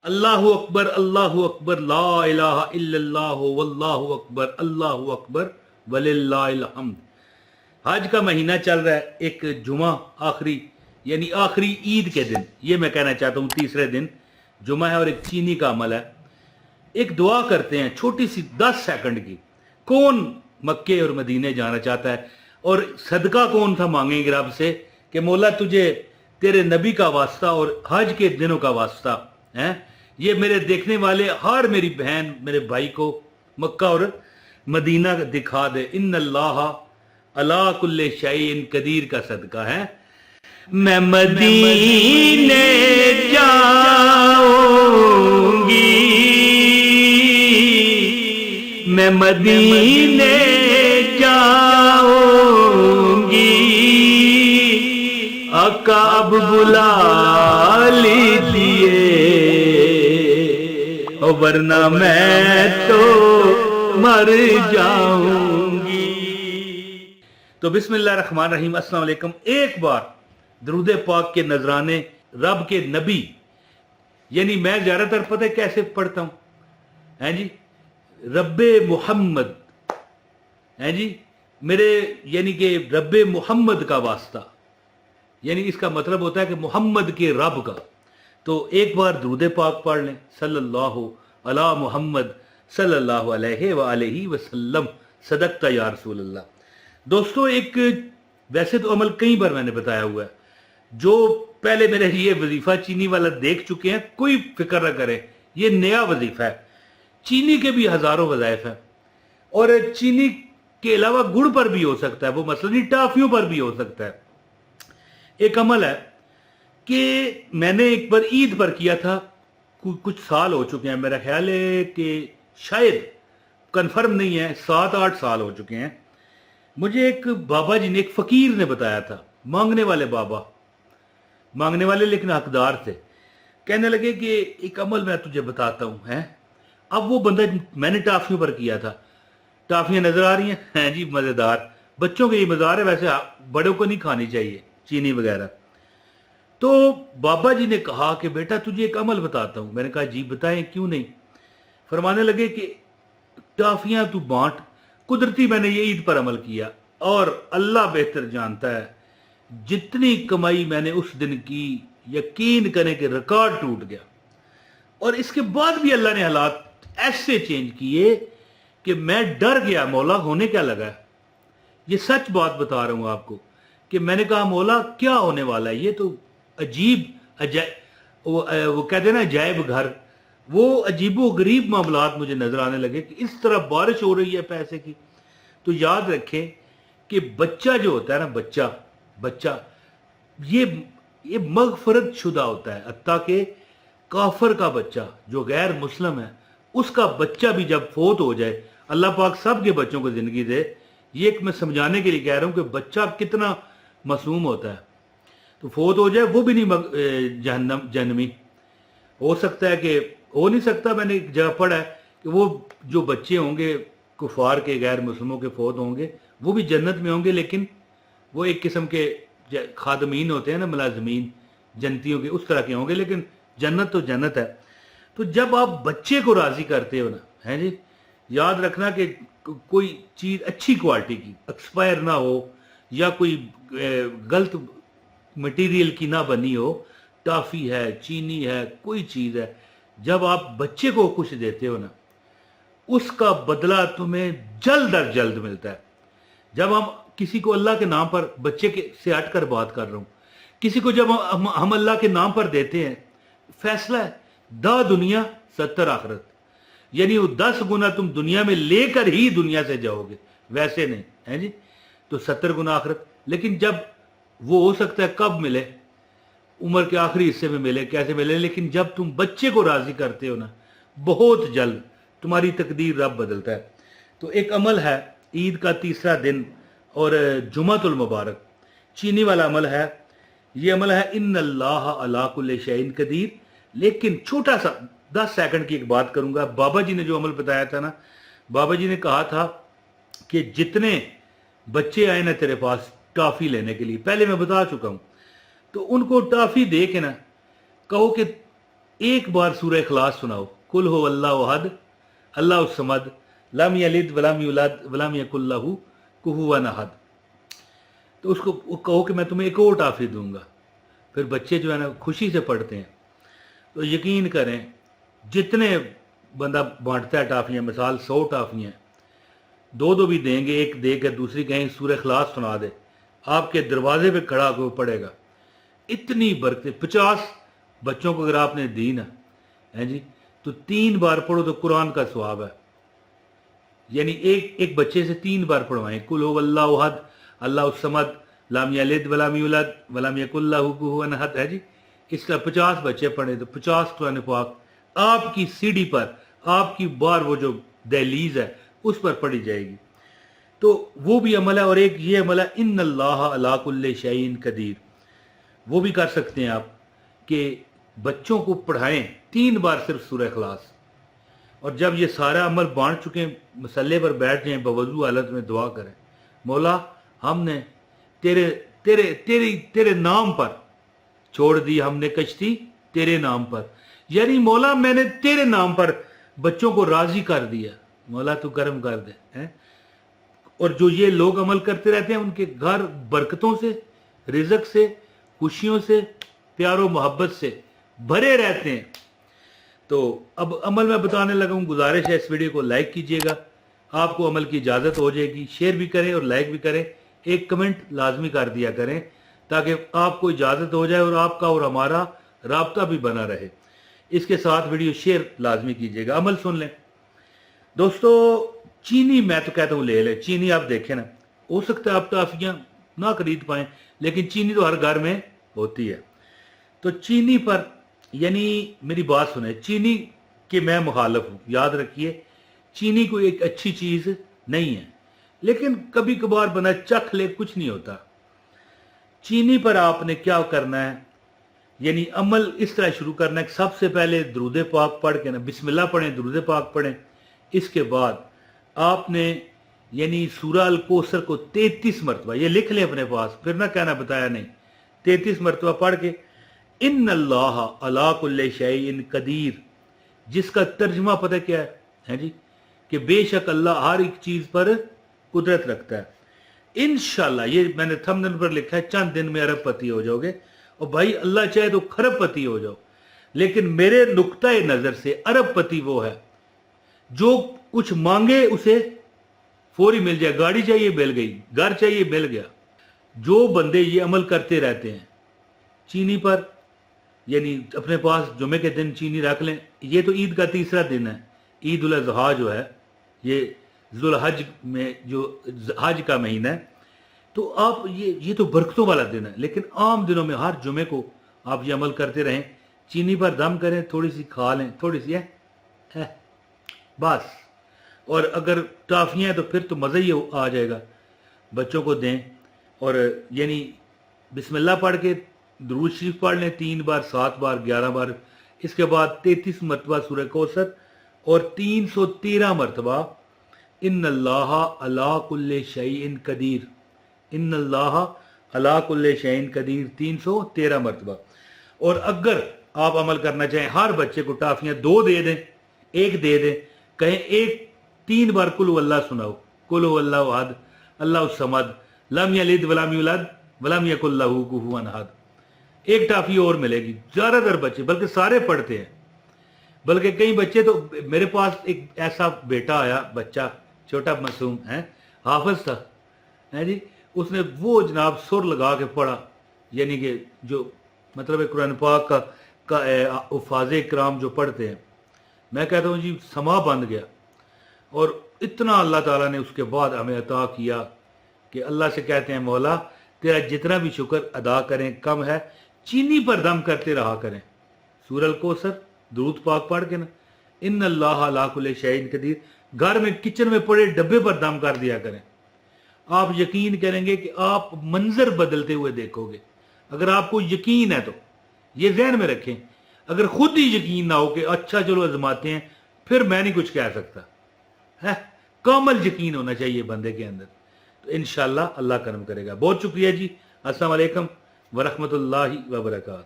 अल्लाहु अकबर ला इलाहा इल्लल्लाह वल्लाहु अकबर वलिल्लाहिल हम्द। हज का महीना चल रहा है, एक जुमा आखिरी यानी आखिरी ईद के दिन, ये मैं कहना चाहता हूँ, तीसरे दिन जुमा है और एक चीनी का अमल है। एक दुआ करते हैं छोटी सी 10 सेकंड की। कौन मक्के और मदीने जाना चाहता है और सदका कौन सा मांगेंगे रब से कि मौला तुझे तेरे नबी का वास्ता और हज के दिनों का वास्ता है, ये मेरे देखने वाले हर मेरी बहन मेरे भाई को मक्का और मदीना दिखा दे। इन्नल्लाह अला कुल्ले शैइन कदीर का सदका है। मैं मदीने जाऊंगी, मैं मदीने जाऊंगी, आका अब बुला लीजिए वरना मैं तो मर जाऊंगी। तो बिस्मिल्लाह रहमान रहीम, अस्सलाम वालेकुम। एक बार दरूद पाक के नजराने रब के नबी, यानी मैं ज्यादातर पता है कैसे पढ़ता हूं, हैं जी, रब्बे मुहम्मद, हैं जी, मेरे यानी कि रब्बे मुहम्मद का वास्ता, यानी इसका मतलब होता है कि मोहम्मद के रब का। तो एक बार दरूद पाक पढ़ लें, सल्लल्लाहु अला मुहम्मद सल्लल्लाहु अलैहि वसल्लम, सदकता या रसूल अल्लाह। दोस्तों, एक वैसे तो अमल कई बार मैंने बताया हुआ है, जो पहले मेरे ये वजीफा चीनी वाला देख चुके हैं कोई फिक्र ना करें, ये नया वजीफा है। चीनी के भी हजारों वज़ाइफ हैं और चीनी के अलावा गुड़ पर भी हो सकता है, वो मसला नहीं, टाफियों पर भी हो सकता है। एक अमल है कि मैंने एक बार ईद पर किया था, कुछ साल हो चुके हैं, मेरा ख्याल है कि शायद कंफर्म नहीं है, 7-8 साल हो चुके हैं। मुझे एक बाबा जी ने, एक फकीर ने बताया था, मांगने वाले बाबा, मांगने वाले लेकिन हकदार थे। कहने लगे कि एक अमल मैं तुझे बताता हूं, है। अब वो बंदा, मैंने टाफियों पर किया था, टाफियां नजर आ रही हैं जी, मजेदार, बच्चों के ये मजार है, वैसे बड़ों को नहीं खानी चाहिए चीनी वगैरह। तो बाबा जी ने कहा कि बेटा तुझे एक अमल बताता हूं। मैंने कहा जी बताएं, क्यों नहीं। फरमाने लगे कि टाफियां तू बांट। कुदरती मैंने ये ईद पर अमल किया और अल्लाह बेहतर जानता है, जितनी कमाई मैंने उस दिन की, यकीन करें कि रिकॉर्ड टूट गया। और इसके बाद भी अल्लाह ने हालात ऐसे चेंज किए कि मैं डर गया, मौला होने क्या लगा है। ये सच बात बता रहा हूं आपको कि मैंने कहा मौला क्या होने वाला है, ये तो अजीब वो कहते ना अजायब घर, वो अजीबो गरीब मामलात मुझे नजर आने लगे कि इस तरह बारिश हो रही है पैसे की। तो याद रखें कि बच्चा जो होता है ना, बच्चा ये मगफरत शुदा होता है, हत्ता के काफर का बच्चा जो गैर मुस्लिम है, उसका बच्चा भी जब फोत हो जाए, अल्लाह पाक सब के बच्चों को जिंदगी दे, ये एक मैं समझाने के लिए कह रहा हूं कि बच्चा कितना मासूम होता है। तो फोत हो जाए, वो भी नहीं जहन्नमी हो सकता है, कि हो नहीं सकता। मैंने एक जगह पढ़ा है कि वो जो बच्चे होंगे कुफार के, गैर मुस्लिमों के फोत होंगे, वो भी जन्नत में होंगे, लेकिन वो एक किस्म के खादमीन होते हैं ना, मुलाजमीन जन्नतियों के, उस तरह के होंगे, लेकिन जन्नत तो जन्नत है। तो जब आप बच्चे को राजी करते हो ना, है जी, याद रखना कि कोई चीज अच्छी क्वालिटी की, एक्सपायर ना हो या कोई गलत मटेरियल की ना बनी हो, टॉफी है, चीनी है, कोई चीज है, जब आप बच्चे को कुछ देते हो ना, उसका बदला तुम्हें जल्द अज जल्द मिलता है। जब हम किसी को अल्लाह के नाम पर, बच्चे के से हटकर बात कर रहा हूं, किसी को जब हम अल्लाह के नाम पर देते हैं, फैसला है 10 दुनिया 70 आखिरत, यानी वो 10 गुना तुम दुनिया में लेकर ही दुनिया से जाओगे, वैसे नहीं, है जी। तो 70 गुना आखिरत। लेकिन जब वो हो सकता है कब मिले, उम्र के आखिरी हिस्से में मिले, कैसे मिले, लेकिन जब तुम बच्चे को राजी करते हो ना, बहुत जल्द तुम्हारी तकदीर रब बदलता है। तो एक अमल है ईद का तीसरा दिन और जुमातुल मुबारक, चीनी वाला अमल है। ये अमल है इन्नल्लाह अला कुल्ले शैइन कदीर। लेकिन छोटा सा 10 सेकंड की एक बात करूंगा। बाबा जी ने जो अमल बताया था ना, बाबा जी ने कहा था कि जितने बच्चे आए ना तेरे पास टॉफी लेने के लिए, पहले मैं बता चुका हूं, तो उनको टॉफी दे के ना कहो कि एक बार सूरह इखलास सुनाओ, कुल हो अल्लाहु अहद अल्लाहु समद लम यलिद वलम यूलद वलम यकुल लहू कुफुवन अहद। तो उसको कहो कि मैं तुम्हें एक और टाफी दूंगा। फिर बच्चे जो है ना खुशी से पढ़ते हैं। तो यकीन करें, जितने बंदा बांटता है टाफियाँ, मिसाल 100 टाफियाँ, दो दो भी देंगे, एक दे कर दूसरी कहीं सूरह इखलास सुना दे, आपके दरवाजे पे खड़ा होकर वो पड़ेगा। इतनी बरकत, 50 बच्चों को अगर आपने दी ना है जी, तो 3 बार पढ़ो तो कुरान का सवाब है। यानी एक बच्चे से 3 बार पढ़वाएं, कुल हो अल्लाहु अहद अल्लाहु समद लम यलिद वलम यूलद वलम यकुल लहू कुफुवन अहद है जी। इसका 50 बच्चे पढ़े तो 50 कुरान पाक आपकी सीढ़ी पर, आपकी बार वो जो दहलीज है उस पर पढ़ी जाएगी। तो वो भी अमल है। और एक ये अमल है, इन्नल्लाह अला कुल्लि शैइन कदीर, वो भी कर सकते हैं आप कि बच्चों को पढ़ाएं 3 बार सिर्फ सूरह इखलास। और जब ये सारा अमल बांट चुके, मसल्ले पर बैठ जाएं, बवजू हालत में दुआ करें, मौला हमने तेरे तेरे तेरे तेरे नाम पर छोड़ दी, हमने कश्ती तेरे नाम पर। यानी मौला मैंने तेरे नाम पर बच्चों को राजी कर दिया, मौला तू करम कर दे हैं। और जो ये लोग अमल करते रहते हैं, उनके घर बरकतों से, रिज़्क से, खुशियों से, प्यारो मोहब्बत से भरे रहते हैं। तो अब अमल में बताने लगा हूँ। गुजारिश है, इस वीडियो को लाइक कीजिएगा, आपको अमल की इजाज़त हो जाएगी। शेयर भी करें और लाइक भी करें, एक कमेंट लाजमी कर दिया करें ताकि आपको इजाज़त हो जाए और आपका और हमारा राब्ता भी बना रहे। इसके साथ वीडियो शेयर लाजमी कीजिएगा। अमल सुन लें दोस्तों। चीनी मैं तो कहता हूँ ले लें। चीनी आप देखें ना, हो सकता है आप टाफियाँ ना खरीद पाएँ, लेकिन चीनी तो हर घर में होती है। तो चीनी पर, यानी मेरी बात सुने, चीनी के मैं मुखालिफ हूँ, याद रखिए। चीनी कोई एक अच्छी चीज़ नहीं है, लेकिन कभी कभार बना चख ले, कुछ नहीं होता। चीनी पर आपने क्या करना है, यानी अमल इस तरह शुरू करना है कि सबसे पहले दुरूद पाक पढ़ के ना, बिस्मिल्लाह पढ़ें, दुरूद पाक पढ़ें। इसके बाद आपने यानी सूरह अल कौसर को 33 मरतबा, ये लिख लें अपने पास, फिर ना कहना बताया नहीं, 33 मरतबा पढ़ के इन्नल्लाह अला कुल्लि शैइन कदीर, जिसका तर्जुमा पता क्या है जी, कि बेशक अल्लाह हर एक चीज पर कुदरत रखता है। इंशाल्लाह, ये मैंने थंबनेल पर लिखा है, चंद दिन में अरबपति हो जाओगे। और भाई अल्लाह चाहे तो खरबपति हो जाओ, लेकिन मेरे नुक्ता नजर से अरबपति वो है जो कुछ मांगे उसे फौरी मिल जाए। गाड़ी चाहिए मिल गई, घर चाहिए मिल गया। जो बंदे ये अमल करते रहते हैं चीनी पर, यानी अपने पास जुमे के दिन चीनी रख लें। ये तो ईद का तीसरा दिन है, ईद उल अज़हा जो है, ये जुल हज में जो हज का महीना है। तो आप ये तो बरकतों वाला दिन है, लेकिन आम दिनों में हर जुमे को आप ये अमल करते रहें। चीनी पर दम करें, थोड़ी सी खा लें, थोड़ी सी है बस। और अगर टाफियाँ हैं तो फिर तो मज़ा ही आ जाएगा। बच्चों को दें और यानी बिस्मिल्लाह पढ़ के दुरूद शरीफ पढ़ लें 3 बार, 7 बार, 11 बार। इसके बाद 33 मरतबा सूरह कौसर और 313 मरतबा इन्नल्लाह अला कुल्लि शैइन कदीर, इन्नल्लाह अला कुल्लि शैइन कदीर 313 मरतबा। और अगर आप अमल करना चाहें, हर बच्चे को टाफियाँ 2 दे दें, 1 दे दें, कहें एक 3 बार कुल हुवल्लाह सुनाओ, कुल हुवल्लाहु अहद अल्लाहु समद लम यलिद वलम यूलद वलम यकुल लहू कुफुवन अहद। एक टाफी और मिलेगी। ज्यादातर बच्चे, बल्कि सारे पढ़ते हैं, बल्कि कई बच्चे तो, मेरे पास एक ऐसा बेटा आया, बच्चा छोटा मासूम है, हाफिज था है जी, उसने वो जनाब सुर लगा के पढ़ा, यानी कि जो मतलब कुरान पाक का उफाज इकराम जो पढ़ते हैं, मैं कहता हूँ जी समा बंद गया। और इतना अल्लाह ताला ने उसके बाद हमें अता किया कि अल्लाह से कहते हैं, मौला तेरा जितना भी शुक्र अदा करें कम है। चीनी पर दम करते रहा करें, सूरह अल कौसर दुरूद पाक पढ़ के ना, इन्नल्लाह अला कुल्लि शैइन कदीर, घर में किचन में पड़े डब्बे पर दम कर दिया करें। आप यकीन करेंगे कि आप मंजर बदलते हुए देखोगे। अगर आपको यकीन है तो ये ज़हन में रखें। अगर खुद ही यकीन ना हो कि अच्छा चलो आजमाते हैं, फिर मैं नहीं कुछ कह सकता है। कामल यकीन होना चाहिए बंदे के अंदर, तो इंशाअल्लाह अल्लाह करम करेगा। बहुत शुक्रिया जी। अस्सलाम वालेकुम व रहमतुल्लाहि व बरकातहू।